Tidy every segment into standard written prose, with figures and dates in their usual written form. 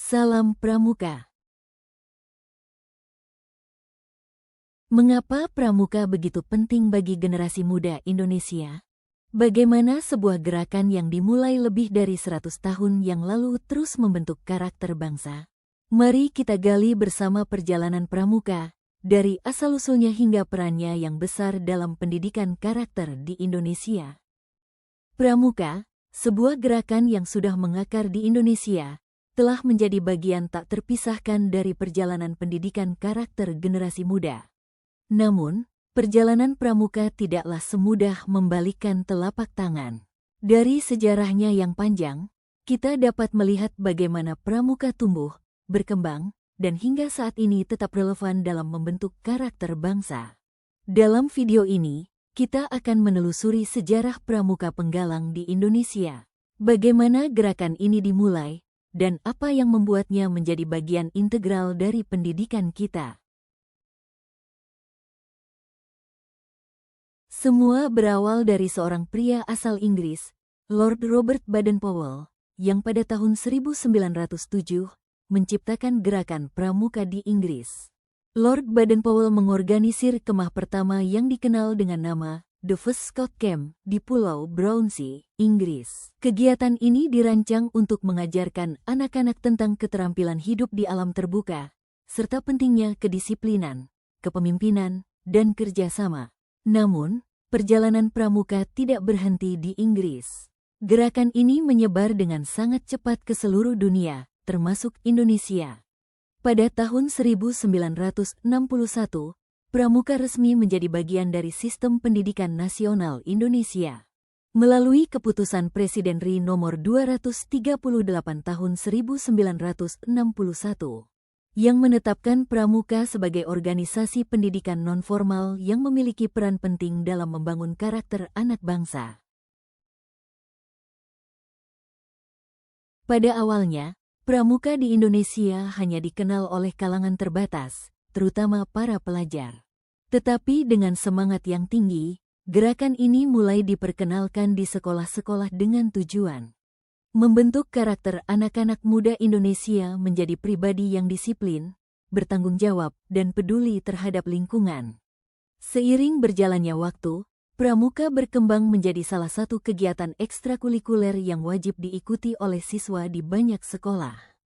Salam Pramuka. Mengapa Pramuka begitu penting bagi generasi muda Indonesia? Bagaimana sebuah gerakan yang dimulai lebih dari 100 tahun yang lalu terus membentuk karakter bangsa? Mari kita gali bersama perjalanan Pramuka, dari asal-usulnya hingga perannya yang besar dalam pendidikan karakter di Indonesia. Pramuka, sebuah gerakan yang sudah mengakar di Indonesia, telah menjadi bagian tak terpisahkan dari perjalanan pendidikan karakter generasi muda. Namun, perjalanan Pramuka tidaklah semudah membalikkan telapak tangan. Dari sejarahnya yang panjang, kita dapat melihat bagaimana Pramuka tumbuh, berkembang, dan hingga saat ini tetap relevan dalam membentuk karakter bangsa. Dalam video ini, kita akan menelusuri sejarah Pramuka Penggalang di Indonesia. Bagaimana gerakan ini dimulai, dan apa yang membuatnya menjadi bagian integral dari pendidikan kita. Semua berawal dari seorang pria asal Inggris, Lord Robert Baden-Powell, yang pada tahun 1907 menciptakan gerakan Pramuka di Inggris. Lord Baden-Powell mengorganisir kemah pertama yang dikenal dengan nama The First Scout Camp di Pulau Brownsea, Inggris. Kegiatan ini dirancang untuk mengajarkan anak-anak tentang keterampilan hidup di alam terbuka, serta pentingnya kedisiplinan, kepemimpinan, dan kerjasama. Namun, perjalanan Pramuka tidak berhenti di Inggris. Gerakan ini menyebar dengan sangat cepat ke seluruh dunia, termasuk Indonesia. Pada tahun 1961, Pramuka resmi menjadi bagian dari Sistem Pendidikan Nasional Indonesia. Melalui Keputusan Presiden RI Nomor 238 Tahun 1961, yang menetapkan Pramuka sebagai organisasi pendidikan nonformal yang memiliki peran penting dalam membangun karakter anak bangsa. Pada awalnya, Pramuka di Indonesia hanya dikenal oleh kalangan terbatas, terutama para pelajar. Tetapi dengan semangat yang tinggi, gerakan ini mulai diperkenalkan di sekolah-sekolah dengan tujuan membentuk karakter anak-anak muda Indonesia menjadi pribadi yang disiplin, bertanggung jawab, dan peduli terhadap lingkungan. Seiring berjalannya waktu, Pramuka berkembang menjadi salah satu kegiatan ekstrakurikuler yang wajib diikuti oleh siswa di banyak sekolah.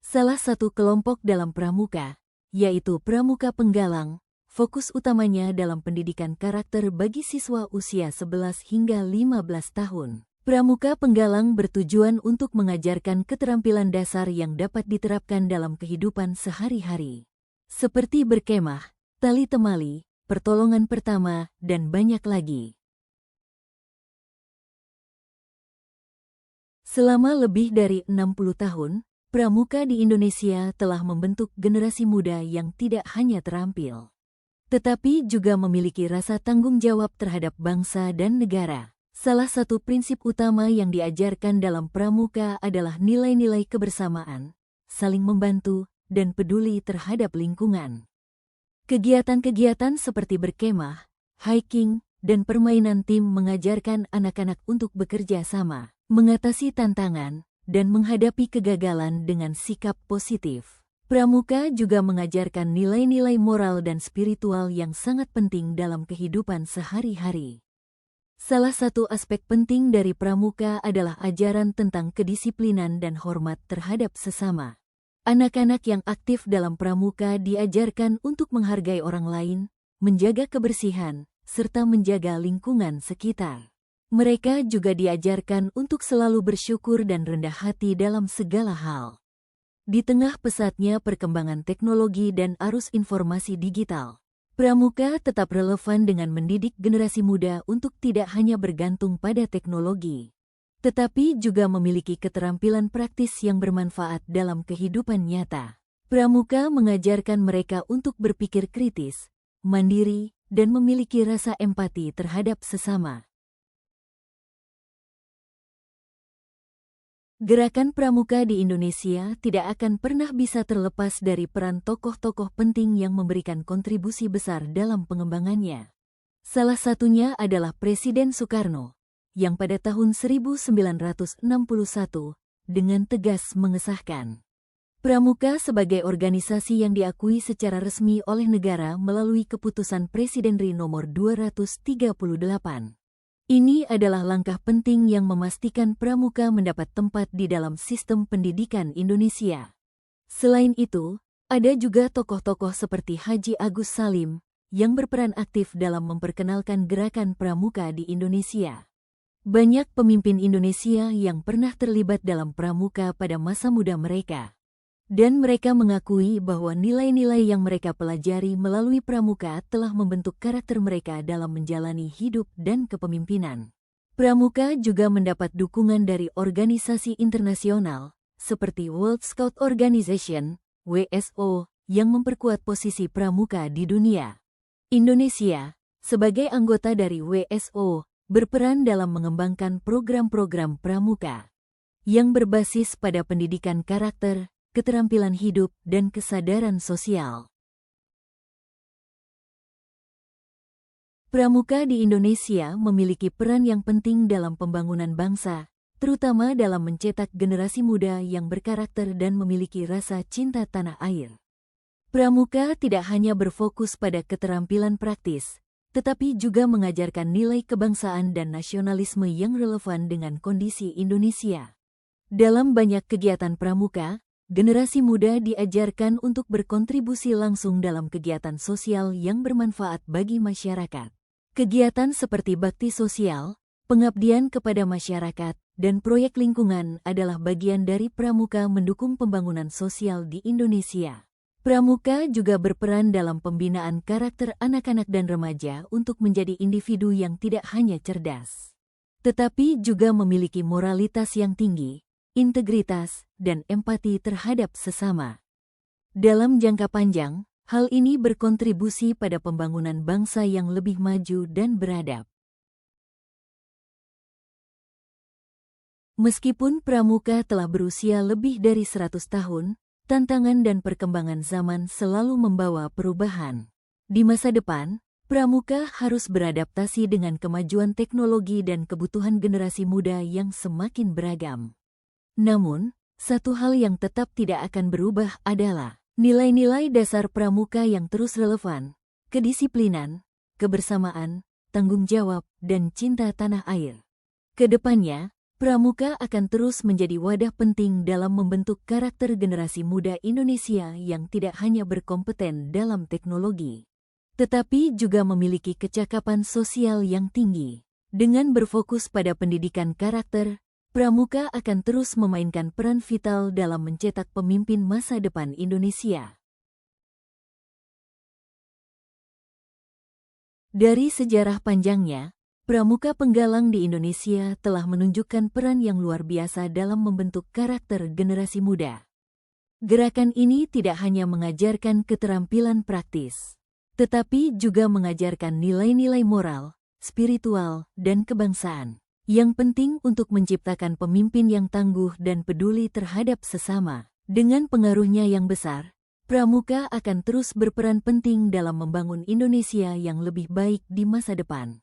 Salah satu kelompok dalam Pramuka, yaitu Pramuka Penggalang, fokus utamanya dalam pendidikan karakter bagi siswa usia 11 hingga 15 tahun. Pramuka Penggalang bertujuan untuk mengajarkan keterampilan dasar yang dapat diterapkan dalam kehidupan sehari-hari, seperti berkemah, tali temali, pertolongan pertama, dan banyak lagi. Selama lebih dari 60 tahun, Pramuka di Indonesia telah membentuk generasi muda yang tidak hanya terampil, tetapi juga memiliki rasa tanggung jawab terhadap bangsa dan negara. Salah satu prinsip utama yang diajarkan dalam Pramuka adalah nilai-nilai kebersamaan, saling membantu, dan peduli terhadap lingkungan. Kegiatan-kegiatan seperti berkemah, hiking, dan permainan tim mengajarkan anak-anak untuk bekerja sama, mengatasi tantangan, dan menghadapi kegagalan dengan sikap positif. Pramuka juga mengajarkan nilai-nilai moral dan spiritual yang sangat penting dalam kehidupan sehari-hari. Salah satu aspek penting dari Pramuka adalah ajaran tentang kedisiplinan dan hormat terhadap sesama. Anak-anak yang aktif dalam Pramuka diajarkan untuk menghargai orang lain, menjaga kebersihan, serta menjaga lingkungan sekitar. Mereka juga diajarkan untuk selalu bersyukur dan rendah hati dalam segala hal. Di tengah pesatnya perkembangan teknologi dan arus informasi digital, Pramuka tetap relevan dengan mendidik generasi muda untuk tidak hanya bergantung pada teknologi, tetapi juga memiliki keterampilan praktis yang bermanfaat dalam kehidupan nyata. Pramuka mengajarkan mereka untuk berpikir kritis, mandiri, dan memiliki rasa empati terhadap sesama. Gerakan Pramuka di Indonesia tidak akan pernah bisa terlepas dari peran tokoh-tokoh penting yang memberikan kontribusi besar dalam pengembangannya. Salah satunya adalah Presiden Soekarno, yang pada tahun 1961 dengan tegas mengesahkan Pramuka sebagai organisasi yang diakui secara resmi oleh negara melalui Keputusan Presiden RI Nomor 238. Ini adalah langkah penting yang memastikan pramuka mendapat tempat di dalam sistem pendidikan Indonesia. Selain itu, ada juga tokoh-tokoh seperti Haji Agus Salim yang berperan aktif dalam memperkenalkan gerakan pramuka di Indonesia. Banyak pemimpin Indonesia yang pernah terlibat dalam pramuka pada masa muda mereka. Dan mereka mengakui bahwa nilai-nilai yang mereka pelajari melalui pramuka telah membentuk karakter mereka dalam menjalani hidup dan kepemimpinan. Pramuka juga mendapat dukungan dari organisasi internasional, seperti World Scout Organization, WSO, yang memperkuat posisi pramuka di dunia. Indonesia, sebagai anggota dari WSO, berperan dalam mengembangkan program-program pramuka yang berbasis pada pendidikan karakter, keterampilan hidup, dan kesadaran sosial. Pramuka di Indonesia memiliki peran yang penting dalam pembangunan bangsa, terutama dalam mencetak generasi muda yang berkarakter dan memiliki rasa cinta tanah air. Pramuka tidak hanya berfokus pada keterampilan praktis, tetapi juga mengajarkan nilai kebangsaan dan nasionalisme yang relevan dengan kondisi Indonesia. Dalam banyak kegiatan pramuka, generasi muda diajarkan untuk berkontribusi langsung dalam kegiatan sosial yang bermanfaat bagi masyarakat. Kegiatan seperti bakti sosial, pengabdian kepada masyarakat, dan proyek lingkungan adalah bagian dari pramuka mendukung pembangunan sosial di Indonesia. Pramuka juga berperan dalam pembinaan karakter anak-anak dan remaja untuk menjadi individu yang tidak hanya cerdas, tetapi juga memiliki moralitas yang tinggi, integritas, dan empati terhadap sesama. Dalam jangka panjang, hal ini berkontribusi pada pembangunan bangsa yang lebih maju dan beradab. Meskipun pramuka telah berusia lebih dari 100 tahun, tantangan dan perkembangan zaman selalu membawa perubahan. Di masa depan, pramuka harus beradaptasi dengan kemajuan teknologi dan kebutuhan generasi muda yang semakin beragam. Namun, satu hal yang tetap tidak akan berubah adalah nilai-nilai dasar pramuka yang terus relevan, kedisiplinan, kebersamaan, tanggung jawab, dan cinta tanah air. Kedepannya, pramuka akan terus menjadi wadah penting dalam membentuk karakter generasi muda Indonesia yang tidak hanya berkompeten dalam teknologi, tetapi juga memiliki kecakapan sosial yang tinggi. Dengan berfokus pada pendidikan karakter, pramuka akan terus memainkan peran vital dalam mencetak pemimpin masa depan Indonesia. Dari sejarah panjangnya, pramuka penggalang di Indonesia telah menunjukkan peran yang luar biasa dalam membentuk karakter generasi muda. Gerakan ini tidak hanya mengajarkan keterampilan praktis, tetapi juga mengajarkan nilai-nilai moral, spiritual, dan kebangsaan yang penting untuk menciptakan pemimpin yang tangguh dan peduli terhadap sesama. Dengan pengaruhnya yang besar, pramuka akan terus berperan penting dalam membangun Indonesia yang lebih baik di masa depan.